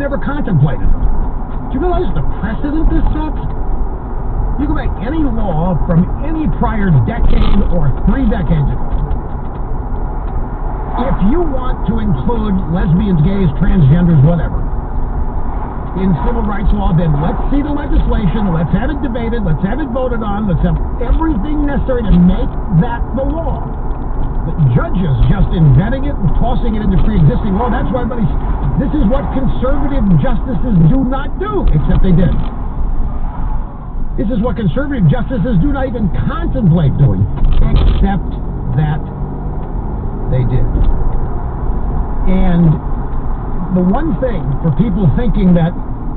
never contemplated it. Do you realize the precedent this sets? You go back any law from any prior decade or 3 decades ago. If you want to include lesbians, gays, transgenders, whatever, in civil rights law, then let's see the legislation, let's have it debated, let's have it voted on, let's have everything necessary to make that the law. The judges just inventing it and tossing it into pre-existing law, that's why this is what conservative justices do not do, except they did. This is what conservative justices do not even contemplate doing, except that they did. And the one thing for people thinking that,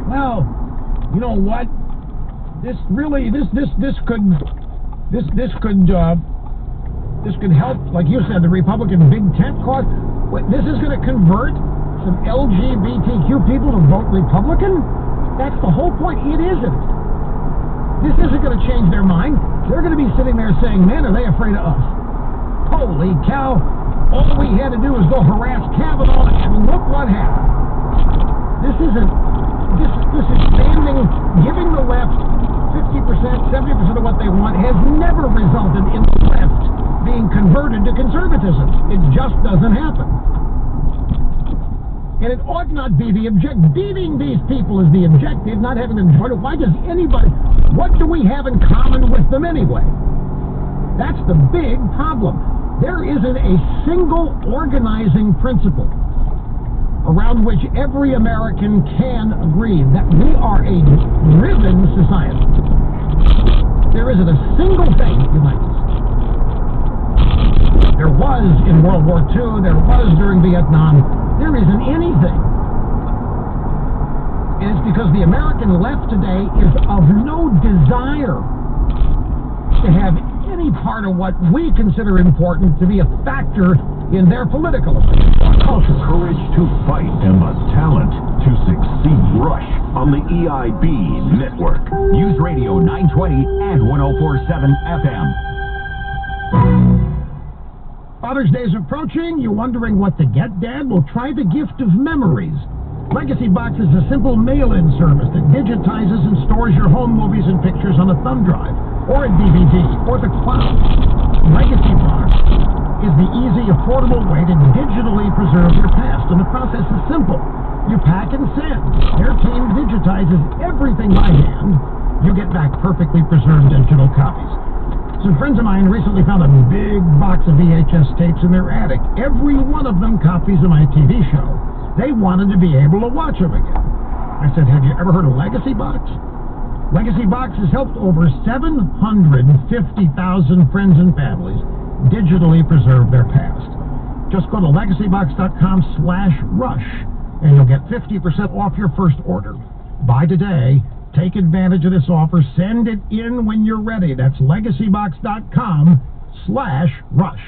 well, you know what, this could help, like you said, the Republican big tent cause. This is going to convert some LGBTQ people to vote Republican? That's the whole point. It isn't. This isn't going to change their mind. They're going to be sitting there saying, man, are they afraid of us? Holy cow. All we had to do was go harass Kavanaugh, and look what happened. This is standing, giving the left 50%, 70% of what they want has never resulted in the left being converted to conservatism. It just doesn't happen. And it ought not be the objective. Beating these people is the objective, not having them join it. Why does anybody... What do we have in common with them anyway? That's the big problem. There isn't a single organizing principle around which every American can agree that we are a driven society. There isn't a single thing that unites us. There was in World War II, there was during Vietnam. There isn't anything. And it's because the American left today is of no desire to have any part of what we consider important to be a factor in their political affairs. The courage to fight and the talent to succeed. Rush on the EIB network. Use Radio 920 and 104.7 FM. Father's Day is approaching. You're wondering what to get, Dad? Well, try the gift of memories. Legacy Box is a simple mail-in service that digitizes and stores your home movies and pictures on a thumb drive, or a DVD, or the cloud. Legacy Box is the easy, affordable way to digitally preserve your past, and the process is simple. You pack and send. Their team digitizes everything by hand. You get back perfectly preserved digital copies. Some friends of mine recently found a big box of VHS tapes in their attic. Every one of them copies of my TV show. They wanted to be able to watch them again. I said, have you ever heard of Legacy Box? Legacy Box has helped over 750,000 friends and families digitally preserve their past. Just go to legacybox.com/rush and you'll get 50% off your first order. Buy today. Take advantage of this offer. Send it in when you're ready. That's legacybox.com/rush.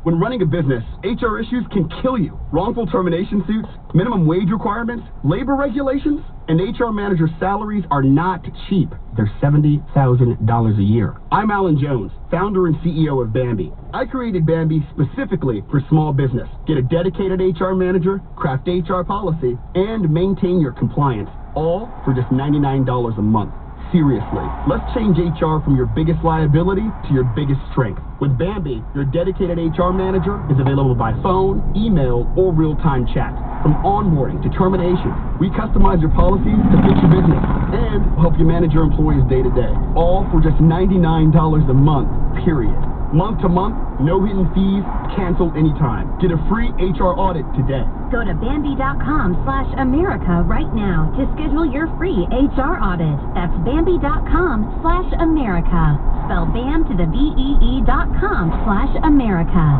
When running a business, HR issues can kill you. Wrongful termination suits, minimum wage requirements, labor regulations, and HR manager salaries are not cheap. They're $70,000 a year. I'm Alan Jones, founder and CEO of Bambi. I created Bambi specifically for small business. Get a dedicated HR manager, craft HR policy, and maintain your compliance, all for just $99 a month. Seriously, let's change HR from your biggest liability to your biggest strength. With Bambi, your dedicated HR manager is available by phone, email, or real-time chat. From onboarding to termination, we customize your policies to fit your business and help you manage your employees day to day. All for just $99 a month, period. Month to month, no hidden fees, cancel anytime. Get a free HR audit today. Go to Bambi.com/America right now to schedule your free HR audit. That's Bambi.com/America. Spell BAM to the BEE.com/America.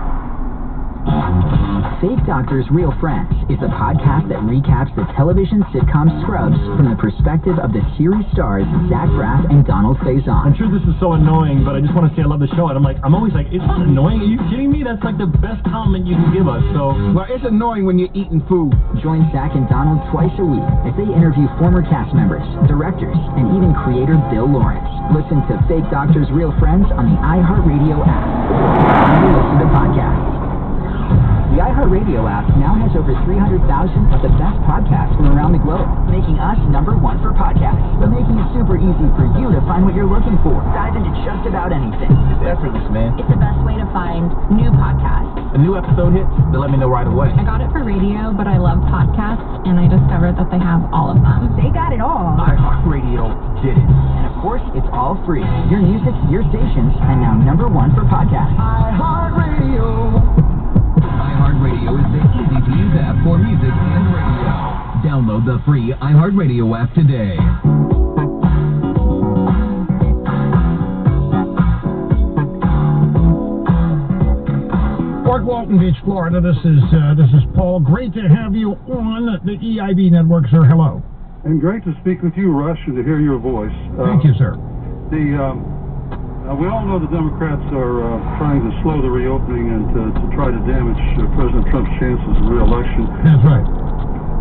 Fake Doctors, Real Friends is a podcast that recaps the television sitcom Scrubs from the perspective of the series stars Zach Braff and Donald Faison. I'm sure this is so annoying, but I just want to say I love the show, and I'm always like, it's not annoying. Are you kidding me? That's like the best compliment you can give us. So, well, it's annoying when you're eating food. Join Zach and Donald twice a week as they interview former cast members, directors, and even creator Bill Lawrence. Listen to Fake Doctors, Real Friends on the iHeartRadio app. You listen to podcasts. The iHeartRadio app now has over 300,000 of the best podcasts from around the globe, making us #1 for podcasts, but making it super easy for you to find what you're looking for. Dive into just about anything. It's effortless, man. It's the best way to find new podcasts. A new episode hits, they let me know right away. I got it for radio, but I love podcasts, and I discovered that they have all of them. They got it all. iHeartRadio did it. And of course, it's all free. Your music, your stations, and now #1 for podcasts. iHeartRadio. iHeartRadio is the easy-to-use app for music and radio. Download the free iHeartRadio app today. Fort Walton Beach, Florida. This is Paul. Great to have you on the EIB network, sir. Hello. And great to speak with you, Rush, and to hear your voice. Thank you, sir. We all know the Democrats are trying to slow the reopening and to try to damage President Trump's chances of re-election. That's right.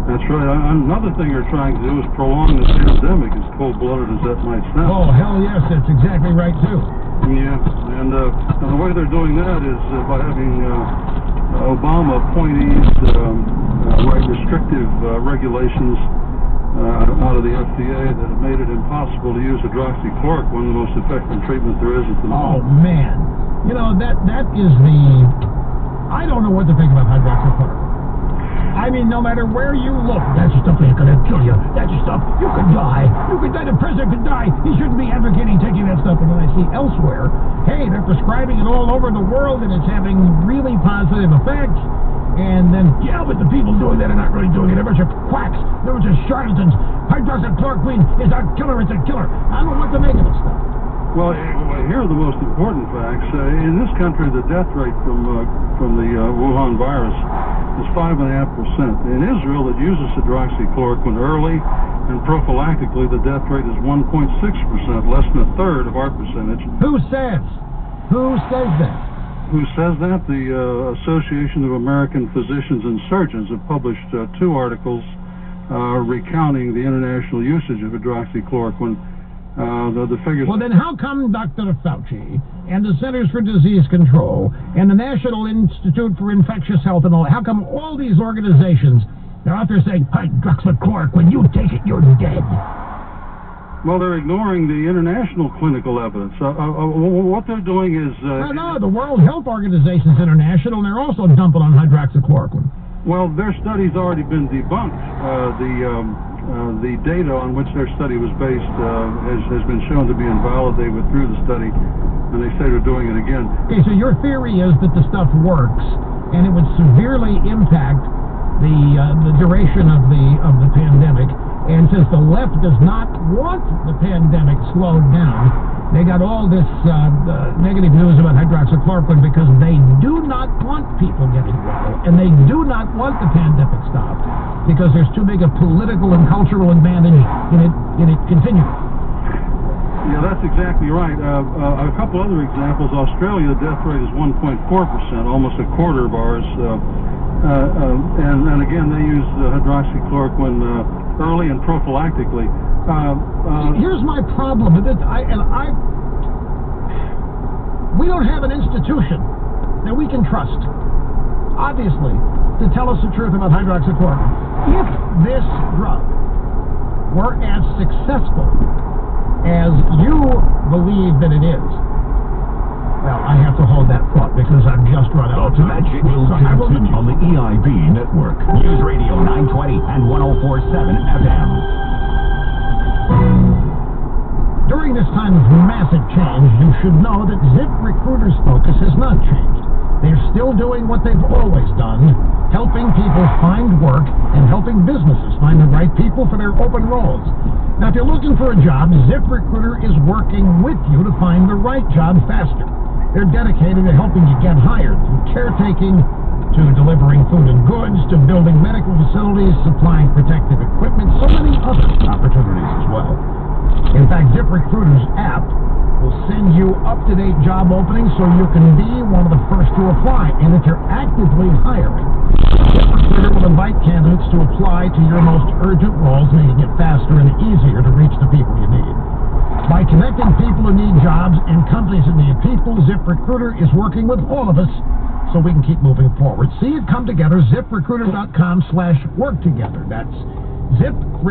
That's right. Another thing they're trying to do is prolong the pandemic, as cold-blooded as that might sound. Oh, hell yes, that's exactly right, too. Yeah, and the way they're doing that is by having Obama appointees write restrictive regulations out of the FDA that have made it impossible to use hydroxychloroquine, the most effective treatment there is at the moment. Oh, man. You know, that is the... I don't know what to think about hydroxychloroquine. I mean, no matter where you look, that's stuff that's going to kill you. That's stuff you could die. You could die. The president could die. He shouldn't be advocating taking that stuff. And then I see elsewhere, hey, they're prescribing it all over the world, and it's having really positive effects. And then, yeah, but the people doing that are not really doing it. They're a bunch of quacks. They're a bunch of charlatans. Hydroxychloroquine is a killer. It's a killer. I don't know what to make of this stuff. Well, here are the most important facts. In this country, the death rate from the Wuhan virus is 5.5%. In Israel, it uses hydroxychloroquine early, and prophylactically, the death rate is 1.6%, less than a third of our percentage. Who says? Who says that? Who says that? The Association of American Physicians and Surgeons have published 2 articles recounting the international usage of hydroxychloroquine. The figures... Well, then how come Dr. Fauci and the Centers for Disease Control and the National Institute for Infectious Health and all, how come all these organizations are out there saying, hydroxychloroquine, you take it, you're dead? Well, they're ignoring the international clinical evidence. What they're doing is... No, the World Health Organization's international, and they're also dumping on hydroxychloroquine. Well, their study's already been debunked. The data on which their study was based has been shown to be invalid. They withdrew the study, and they say they're doing it again. Okay, so your theory is that the stuff works, and it would severely impact the duration of the pandemic. And since the left does not want the pandemic slowed down, they got all this negative news about hydroxychloroquine because they do not want people getting well, and they do not want the pandemic stopped because there's too big a political and cultural advantage in it continuing. Yeah, that's exactly right. A couple other examples. Australia, the death rate is 1.4%, almost a quarter of ours. And again, they use hydroxychloroquine early and prophylactically. Here's my problem with it. We don't have an institution that we can trust, obviously, to tell us the truth about hydroxychloroquine. If this drug were as successful as you believe that it is, well, I have to hold that thought because I've just run out of time. Magic will continue on the EIB network. News Radio 920 and 104.7 FM. During this time of massive change, you should know that ZipRecruiter's focus has not changed. They're still doing what they've always done, helping people find work and helping businesses find the right people for their open roles. Now, if you're looking for a job, ZipRecruiter is working with you to find the right job faster. They're dedicated to helping you get hired, from caretaking to delivering food and goods to building medical facilities, supplying protective equipment, so many other opportunities as well. In fact, ZipRecruiter's app will send you up-to-date job openings so you can be one of the first to apply. And if you're actively hiring, ZipRecruiter will invite candidates to apply to your most urgent roles, making it faster and easier to reach the people you need. By connecting people who need jobs and companies that need people, ZipRecruiter is working with all of us so we can keep moving forward. See it come together. ZipRecruiter.com/work together. That's ZipRecruiter.